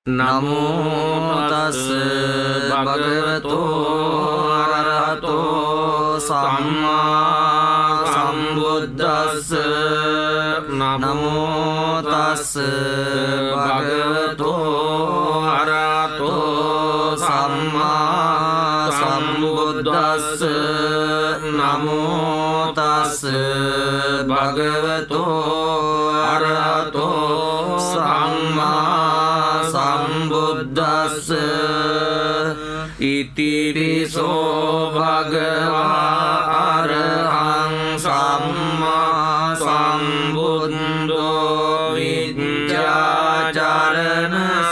නමෝ තස් භගවතෝ අරහතෝ සම්මා සම්බුද්දස්ස නමෝ තස් භගවතෝ අරහතෝ සම්මා සම්බුද්දස්ස නමෝ තස් භගවතෝ අරහතෝ සම්මා සම්බුද්දස්ස ඉතිරිසෝ භගවා අරහං සම්මා සම්බුද්ධෝ විඤ්ඤාචරණ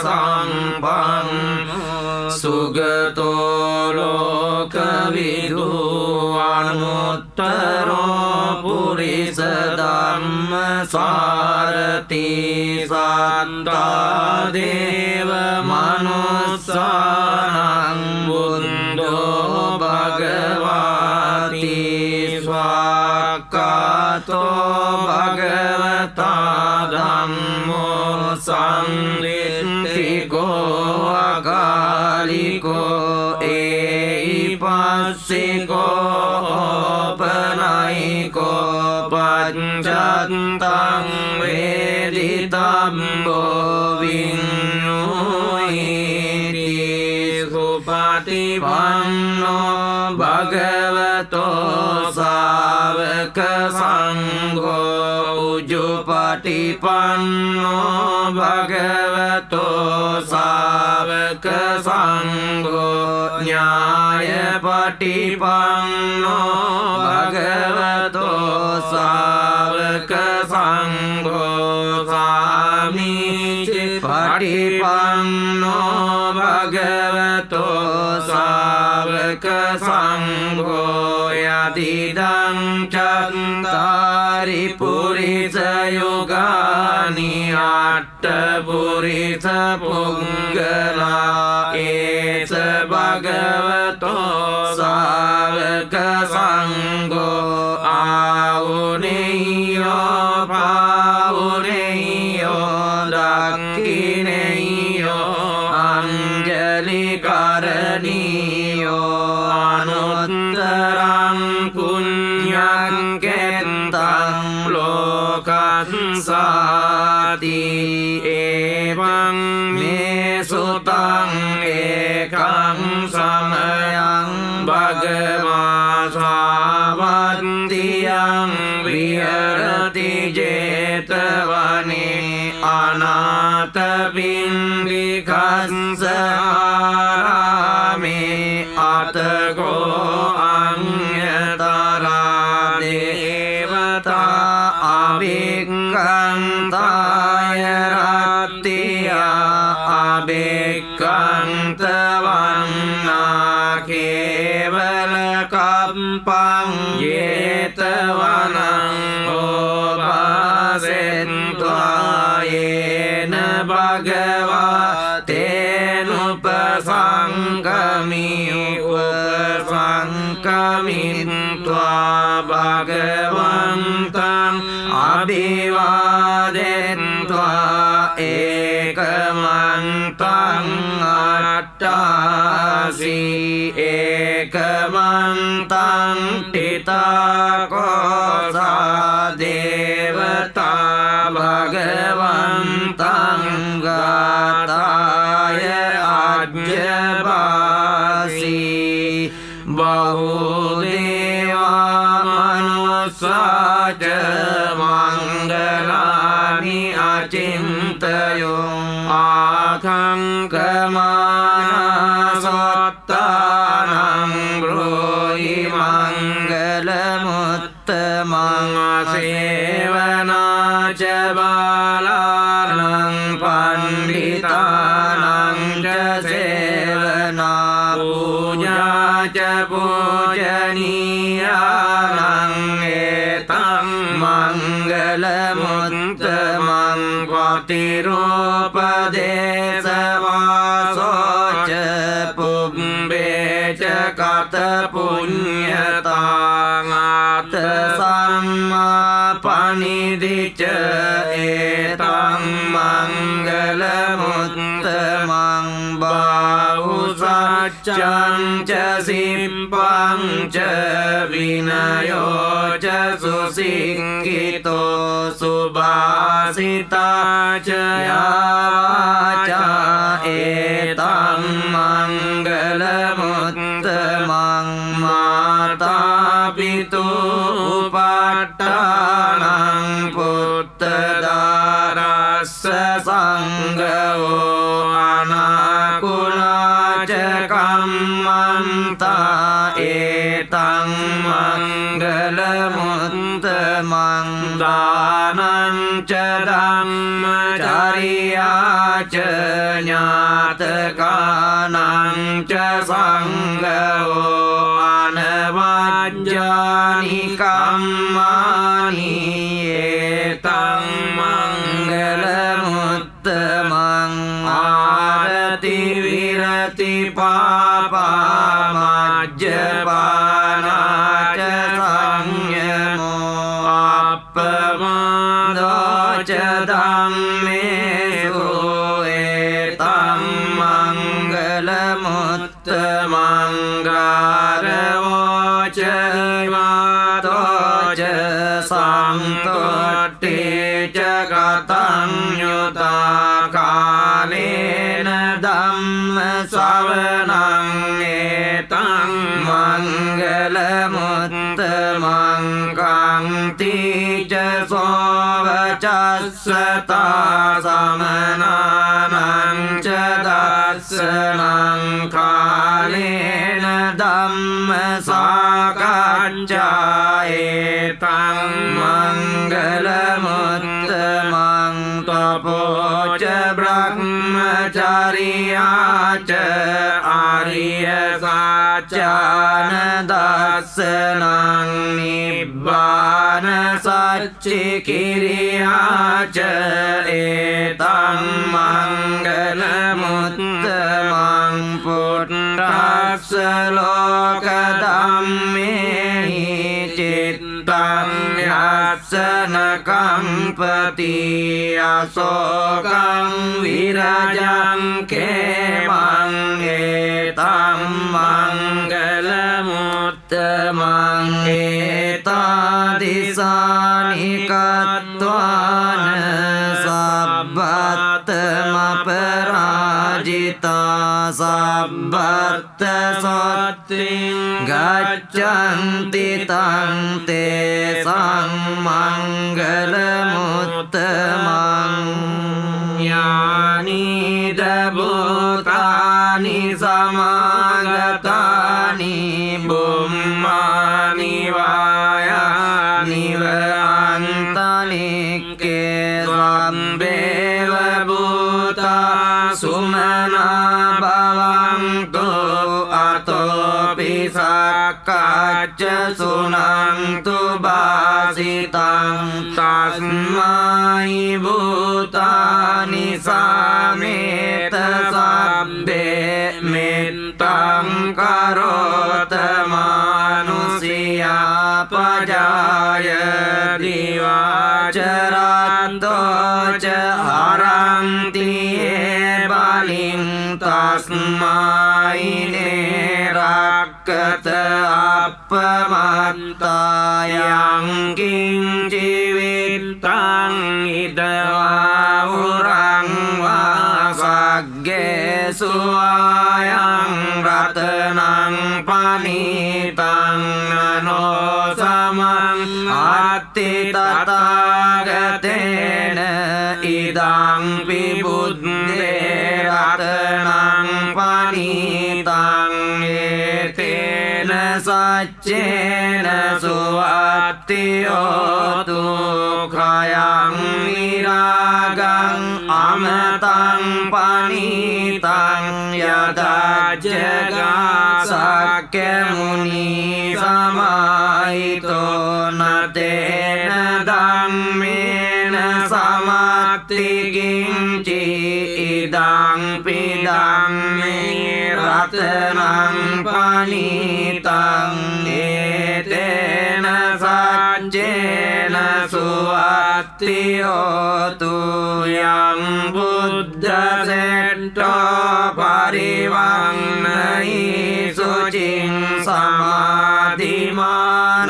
සම්පන්න සුගතෝ ලෝකවිදු අනුත්තරෝ පුරිස ධම්ම සාරති සත්තා දේව මනුස්සානං බුද්ධෝ භගවාති ස්වාක්ඛාතෝ භගවතා ධම්මෝ සංරිට්ඨිකෝ අකාලිකෝ ඒයිපස්සිකෝ පනයිකෝ පච්චත්තං වේදිතම්බෝ විඤ්ඤුයිති සුපටිපන්නෝ භගවතෝ සාවක සංඝෝ උජුපටිපන්නෝ භගවතෝ සාවක සංඝෝ ඥායපටිපන්නෝ භගවතෝ සාවක සංඝෝ සාමීචි පටිපන්නෝ භගවතෝ සාවක සංඝෝ යදිදං චත්තාරි පුරිස යුගානි අට්ඨ පුරිස පුංගලා ඒස භගවතෝ සාවක සංඝෝ ආවුනේයෝ පාවුනේයෝ දක්ඛිනේයෝ අංජලි කරණීයෝ අනුත්තරං පුඤ්ඤං කෙත්තං ලෝකස්සාති එවං මේ සුතං ඒකං සමයං භගවා සාවත්තියං විහෙරති ජේතවනේ අනාථ පින්ඩිකස්ස ආරාමේ අතකෝ අඤ්ඤතරා දේවතා අභික්ඛන්තාය රත්තියා අභික්ඛන්තවන්නා කේවල කම්පං ජේතවනං ඕපාසෙන්त्वा යේන භගවා තේනුපසංගමි උපසංගමිත්වා භගවන්තං අභිවාදෙත්වා ඒකමන්තං අට්ඨාසී ඒකමන්තං තිතාකෝසා දේවතා භගවන්තං ගාතාය අජ්ජපාසී බහුදේවා මනුස්සාච මංගලානි අචින්තයෝ ආඛංකමානසත්තානං බ්‍රෝහි මංගලමුත්තමං සේවනාච බාලානං පණ්ඩිතානං ච සේවනා පූජාච පූජනීයානං ඒතං මංගලමුත්තමං පතිරූපදේශවාසෝච පුබ්බේච කත පුඤ්ඤතාං ආත සම්මා පනිදිච ඒතං මංගලමුත්තමං Cang ca simpang ca vinayo ca susingkito subhasita ca yavaca etang manggalamuttamang mata pitu upattanang puttadarassa sanggao anakula cakamanta etang manggalamuttamang danan cadammacarya ca nyatakanang ca sanggao anavajjani kammani etang manggalamuttamang arati virati papa majjapana ca sanyamo appamado ca dhammesu etang manggalamuttamang garavo ca imato ca santotti ca katang yuta kalena dhamma savanang etang manggalamuttamang kanti ca sovacassa samananang ca dassanang kalena dhamma sakacca etang manggalamuttamang tapo ca brahmacariya ca arya sacana dassanang nibbana saccikiriya ca etang manggalamuttamang puttassa lokadhammehi cittang yassana kampati asokang virajang kemang etang manggalamuttamang etadisani kattvana sabbattama parajita sabbatta sotting gaccanti tang te sang manggalamuttamang yani dabutani samagatani bummani vayani vantalikke sabbeva bhuta sumana bhavantu atopi sakkacca sunantu basitang tasmai bhutani sameta sabbe mettang karota manusia pajaya diwacaranto ca haranti baling tasmai nerakkata appamatta yang kincivitang idava urang vasagge suayang ratanang panitang nano samang atti tatagatena idang pibuddhe ratanang panitang etena saccena suvattiyotu khayang viragang amatang panitang yadajjaga sakya muni samaito natena dhammena samatti kinci idang pidang ratanang panitang etena sajjena suvattiyotu yang buddha setto parivangnai จิงสมาธิมา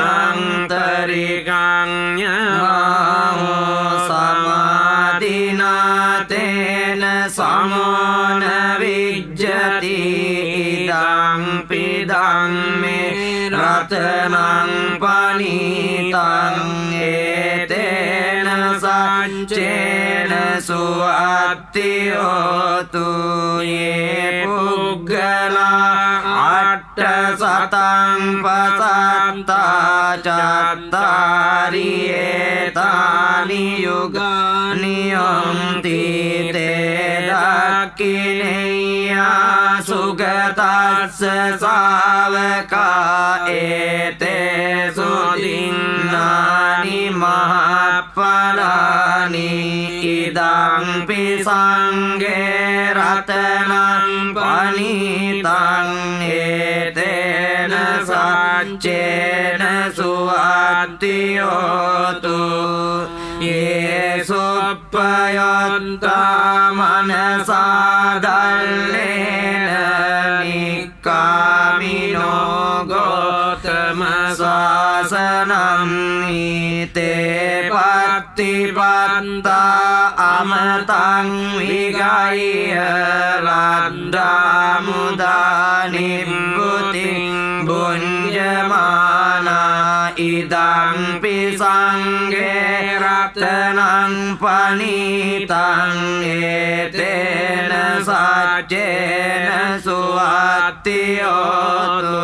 นังตริกังยะมาโหสมาธินาเตนะสมนวิจจติดังปิดังเมรัตนังปณิตังเอเตนะสัจเจนะสุอัตติโอตุเยปุกกลาอัตตสัตังปัสสัตตาจัตตาริเอตานิยุกานิยมติเตดักขิเนยสุขตัสสะสาวกาเอเตสุตินนานิมหาปลานิอิดังปิสังเกรัตนังปณิตังเอเตนะสัจเจนะสุอัตติโยตุเยสุปยัตตามนัสสาดัลเลนะนิกามิโนโกตมะสาสนังนิเตปัตติปัตตาอมตังวิกายรัตดามุดานิบุติบุญญมานาอิดังปิสังเกรัตนังปณิตังเอเตนะสัจเจนะสุอัตติโยตุ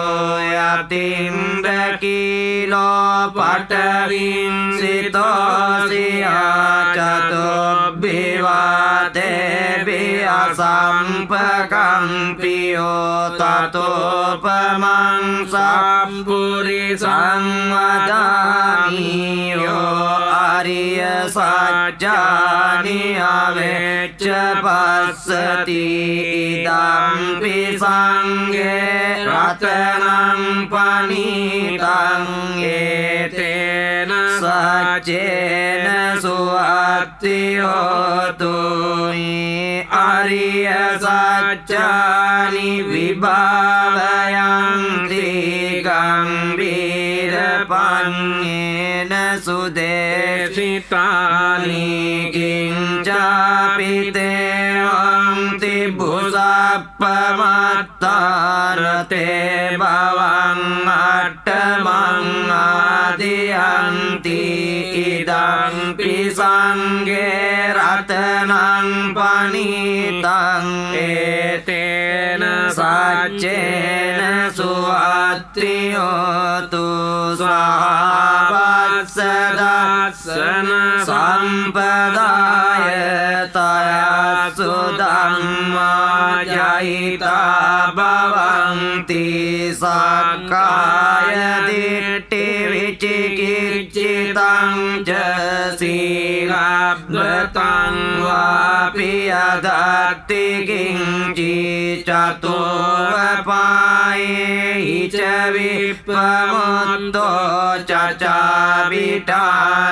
ยติมเดกิโลปัตวิงสิโตสิอาจตุบิวาเตบิอาสัมปะกัมปิโยตโตปมังสัมปุริสังวดามิโยอริยสัจจานิอเวชฌปัสสติดัมปิสังเกรัตนังปณิตังเอเตนะสัจเจนะสุอัตติโยตุอริยสัจจานิวิภาวยังติกังบิรปัญเยนะสุเดสิตานิกิงจาปิเตหังติบุสัพพมัตตานเตภวังอัตตมังอาทิยันติอิดังปิสังเกรัตนังปณิตังเอเตนะสัจเจนะสุอัตติโยตุสหวัสสดัสสนะสัมปดายตายสุดัมมาจายตาภวันติสักกายทิฏฐิวิจิกิจจิตังเจสีลับเบตังวาปิยดัตติกิงจิจตุวปายหิจวิปมุตโตจัจจาวิธา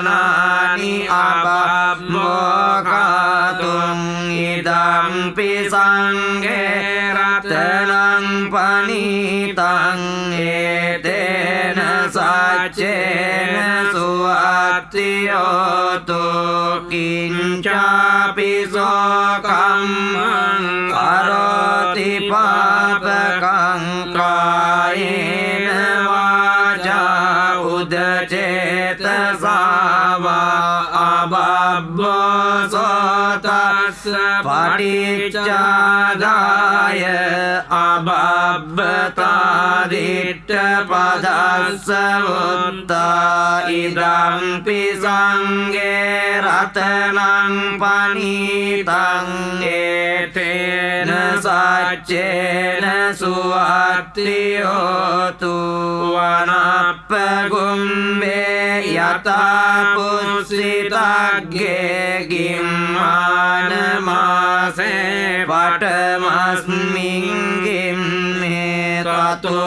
นานิอาภัพโมฆะตุงอิดัมปิสังเกรัตนังปณิตังเอเตนะสัจเจนะสุอัตติโยตุกิญจาปิโสกัมมังกโรติปาปะกังกายเนวาจาอุดเจตสาวาอาบัพโพโสตัสสะปฏิจจดายอาบัพตาดิตถปัสสะวุตตาอิดัมปิสังเกรัตนังปณิตังเอเตนะสัจเจนะสุอัตติโยตุวานัปปะกุมเบยตาปุสิตักเกกิมมานมาเสปัตมัสมิงกิมเมตตุ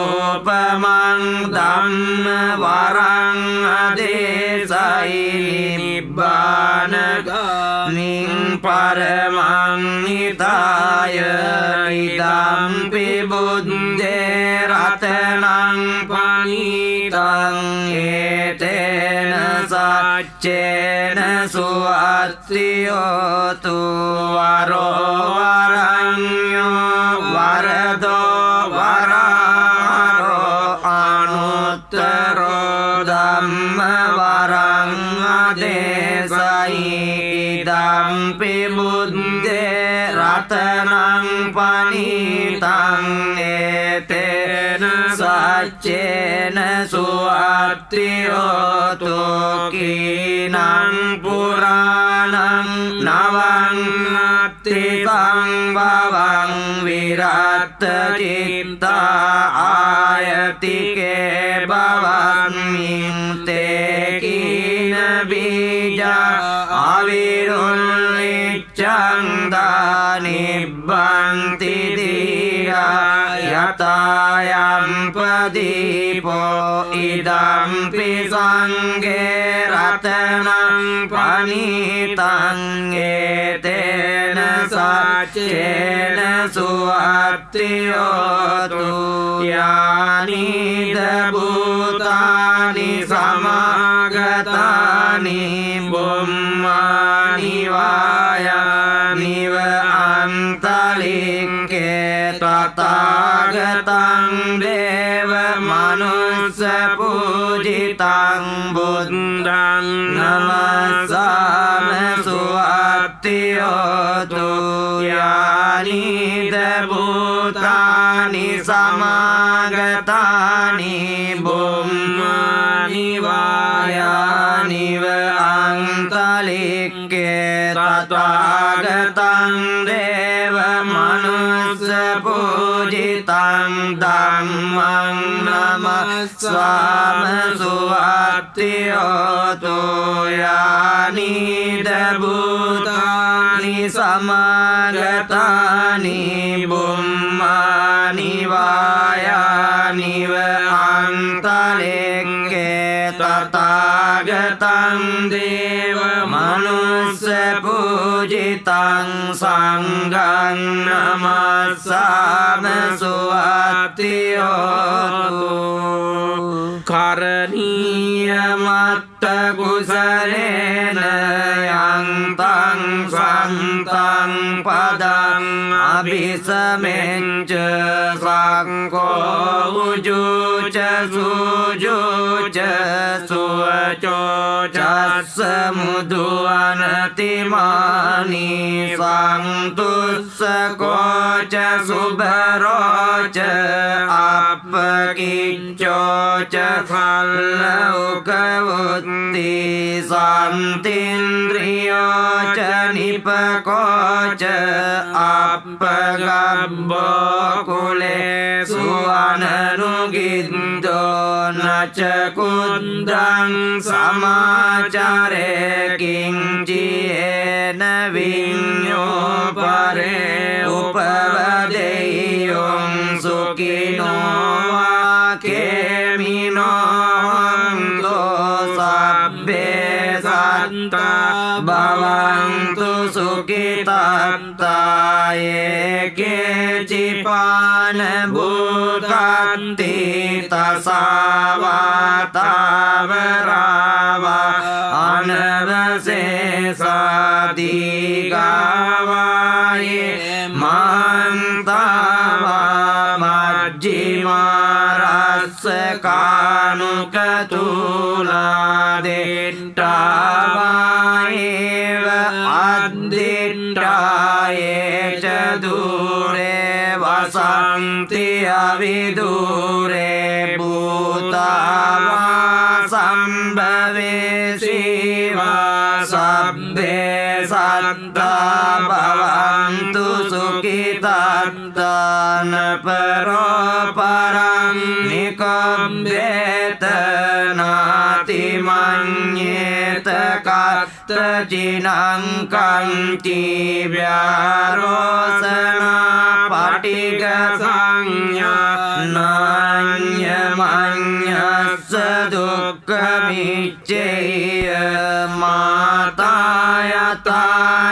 ปมังดัมมวรังอเดสัยนิบบานกามิงปรมังนิ පනිතාය ඉදම්පි බුද්දේ රතනං පනිතං ඒතේන සච්චේන සුවත්තියෝතු වරෝ වරඤ්ඤෝ වරදෝ වරාරෝ අනුත්තරෝ ධම්ම වරං අදේසයි ඉදම්පි බුද්දේ රතනං පනිතං ඒතේන සච්චේන සුවත්තියෝතු කීනං පුරාණං නවං අත්ති සංභවං විරත්ත චිත්තා ආයතිකේ භවන්මින් තේ කීන බීජා අවිරුල්ලිච්ඡං දානිබ්බන්ති දීරා යතායම් පදීපෝ ඉදම්පි සංඝේ රතනං පනිතං ඒතේන සච්චේන සුවත්තියෝතු යානිද භූතානි සමාගතානි බුම්මානි වායානිව අන්තලික්කේ තථාගතං දේව මනුස්ස පූජිතං බුද්ධං නමස්සාම සුවත්තියෝතු යානිද භූතානි සමාගතානි බුම්මානි වායානිව අන්තලික්කේ තථාගතං දේව මනුස්ස පූජිතං ධම්මං නමස්සාම සුවත්තියෝතු යානිද භූතානි සමාගතානි බුම්මානි වායානිව අන්තලික්කේ තථාගතං දේව මනුස්ස පූජිතං සංඝං නමස්සාම සුවත්තියෝතු කරණීය මත්ත කුසලේන යන්තං සන්තං පදං අභිසමෙච්ච සංඝෝ උජුච සුජුච සුවචෝ චස්ස මුදුවනතිමානි සන්තුස්සකෝච සුභරෝච අපකිච්චෝච කල්ලෞකවුත්ති සන්තින්ද්‍රියෝච නිපකෝච අපගබ්බෝ කුලේ සුවනනුගින්දෝ නච කුද්දං සමාචරේ කිංචියේන විඤ්ඤෝ පරේ උපවදෙය්‍යොං සුඛිනෝ වාකේමිනෝ සබ්බේ සත්තා භවන්තු සුඛිතත්තා ඒකේචිපාන භූතන්ති තසාවාතාවරාවා අනවසේසාදිගාවායේ මන්තාවා මජ්ජිමාරස්ස කානුකතුලා දෙට්ටාවායේව අද්දිට්ටායේ ච දුරේ වසන්ති අවිදුරේ භූතාවා සම්භවේ සීවා සබ්බේ සත්තා භවන්තු සුඛිතාත්තාන පරෝ පරං නිකම්බේත නාති මඤ්ඤේත කත්තචිනං කන්ති ව්‍යාරෝසනා පටිග සංඥා නාඤ්ඤමඤ්ඤස්ස දුක්ඛ මිච්ඡේය මාතායතා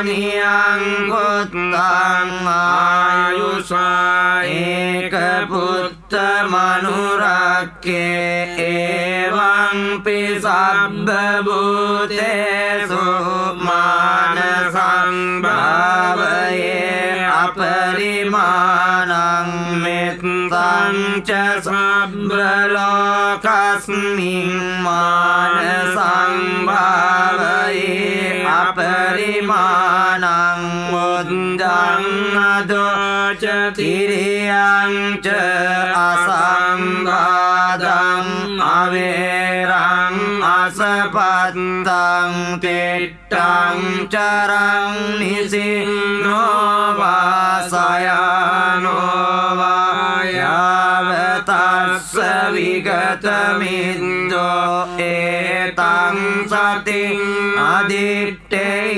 නියං පුත්තං ආයුසා ඒක පුත්ත මනුරක්කේ එවං පිසබ්බ භූතේසු මාන සංභාවයේ අපරිමාණං මෙත්තං ච සබ්බ ලෝකස්මින් මාන සංභාවයේ අපරිමාණං බුද්ධං අදෝච තිරියං ච අසංඝාතං අවේරං අසපත්තං තිට්ඨං චරං නිසින්නෝ වාසයනෝ වායවතස්ස විගතමිද්දෝ ඒතං සති අදිත්තේය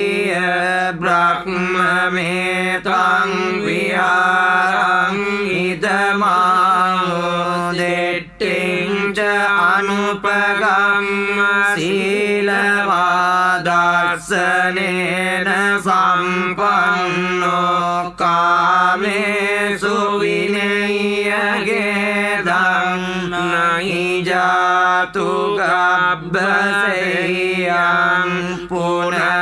බ්‍රහ්මමේතං විහාරං ඉදමාහෝ දෙට්ඨිං ච අනුපගම්ම සීලවාදස්සනේන සම්පන්නෝ කාමේසු විනය්‍යගේදං නහි ජාතු ගබ්බසෙයං පුනර්